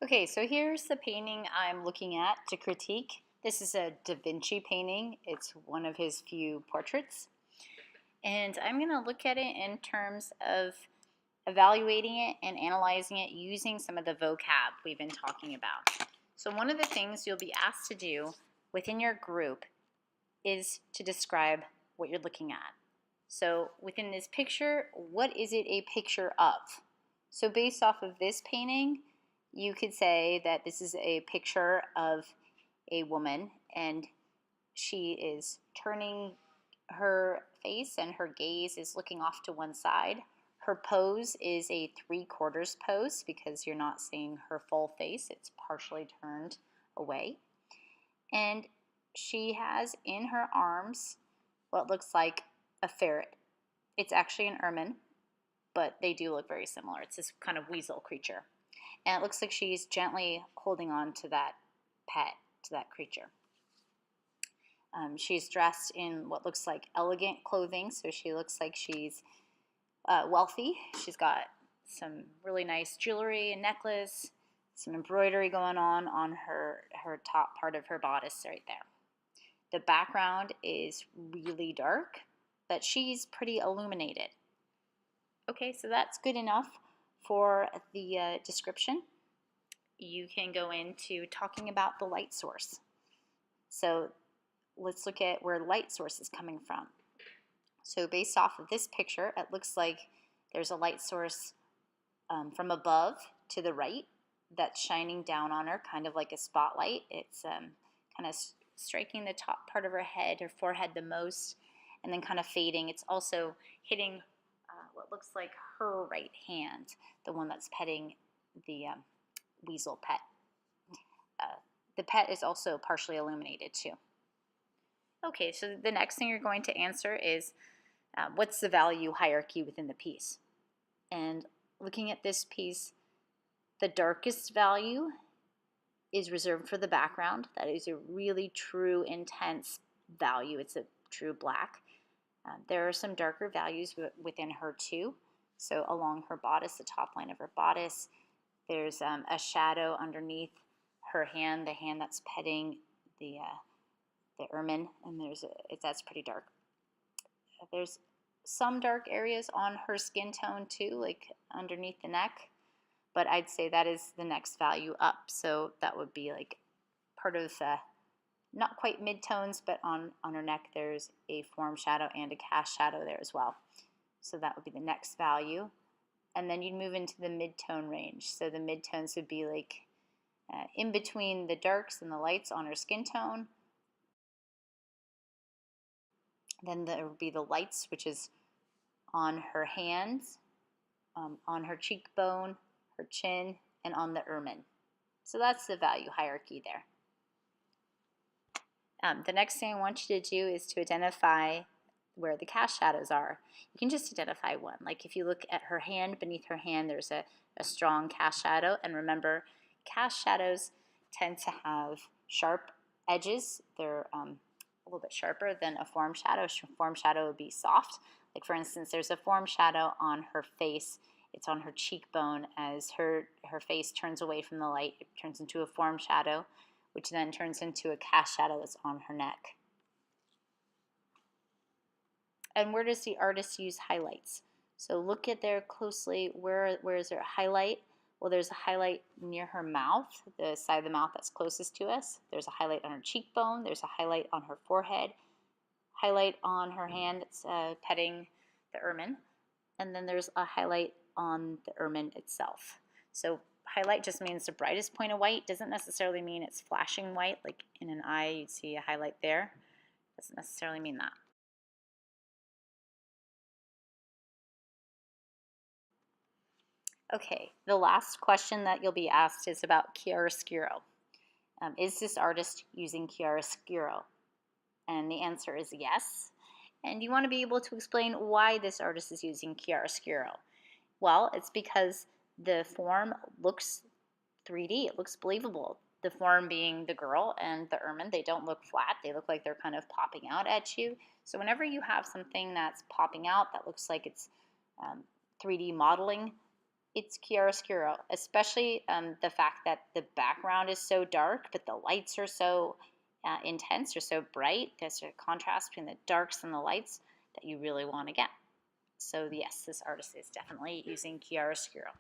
Okay, so here's the painting I'm looking at to critique. This is a Da Vinci painting. It's one of his few portraits. And I'm going to look at it in terms of evaluating it and analyzing it using some of the vocab we've been talking about. So one of the things you'll be asked to do within your group is to describe what you're looking at. So within this picture, what is it a picture of? So based off of this painting, you could say that this is a picture of a woman and she is turning her face and her gaze is looking off to one side. Her pose is a 3/4 pose because you're not seeing her full face, it's partially turned away. And she has in her arms what looks like a ferret. It's actually an ermine, but they do look very similar. It's this kind of weasel creature. And it looks like she's gently holding on to that pet, to that creature. She's dressed in what looks like elegant clothing, so she looks like she's wealthy. She's got some really nice jewelry and necklace, some embroidery going on her top part of her bodice right there. The background is really dark, but she's pretty illuminated. Okay, so that's good enough for the description. You can go into talking about the light source. So let's look at where light source is coming from. So based off of this picture, it looks like there's a light source from above to the right that's shining down on her, kind of like a spotlight. It's kind of striking the top part of her head, her forehead the most, and then kind of fading. It's also hitting what looks like her right hand, the one that's petting the weasel pet. The pet is also partially illuminated too. Okay, so the next thing you're going to answer is what's the value hierarchy within the piece? And looking at this piece, the darkest value is reserved for the background. That is a really true, intense value. It's a true black. There are some darker values within her too. So along her bodice, the top line of her bodice, there's a shadow underneath her hand, the hand that's petting the ermine, and that's pretty dark. There's some dark areas on her skin tone too, like underneath the neck, but I'd say that is the next value up. So that would be like part of not quite mid-tones, but on her neck there's a form shadow and a cast shadow there as well. So that would be the next value. And then you'd move into the mid-tone range. So the mid-tones would be like in between the darks and the lights on her skin tone. Then there would be the lights, which is on her hands, on her cheekbone, her chin, and on the ermine. So that's the value hierarchy there. The next thing I want you to do is to identify where the cast shadows are. You can just identify one. Like if you look at her hand, beneath her hand there's a strong cast shadow. And remember, cast shadows tend to have sharp edges. They're a little bit sharper than a form shadow. A form shadow would be soft. Like for instance, there's a form shadow on her face. It's on her cheekbone. As her face turns away from the light, it turns into a form shadow, which then turns into a cast shadow that's on her neck. And where does the artist use highlights? So look at there closely. Where is there a highlight? Well, there's a highlight near her mouth, the side of the mouth that's closest to us. There's a highlight on her cheekbone. There's a highlight on her forehead. Highlight on her hand that's petting the ermine. And then there's a highlight on the ermine itself. So highlight just means the brightest point of white. Doesn't necessarily mean it's flashing white. Like in an eye, you'd see a highlight there. Doesn't necessarily mean that. Okay, the last question that you'll be asked is about chiaroscuro. Is this artist using chiaroscuro? And the answer is yes. And you want to be able to explain why this artist is using chiaroscuro. Well, it's because the form looks 3D. It looks believable. The form being the girl and the ermine, they don't look flat. They look like they're kind of popping out at you. So whenever you have something that's popping out that looks like it's 3D modeling, It's chiaroscuro, especially the fact that the background is so dark, but the lights are so intense or so bright. There's a contrast between the darks and the lights that you really want to get. So yes, this artist is definitely using chiaroscuro.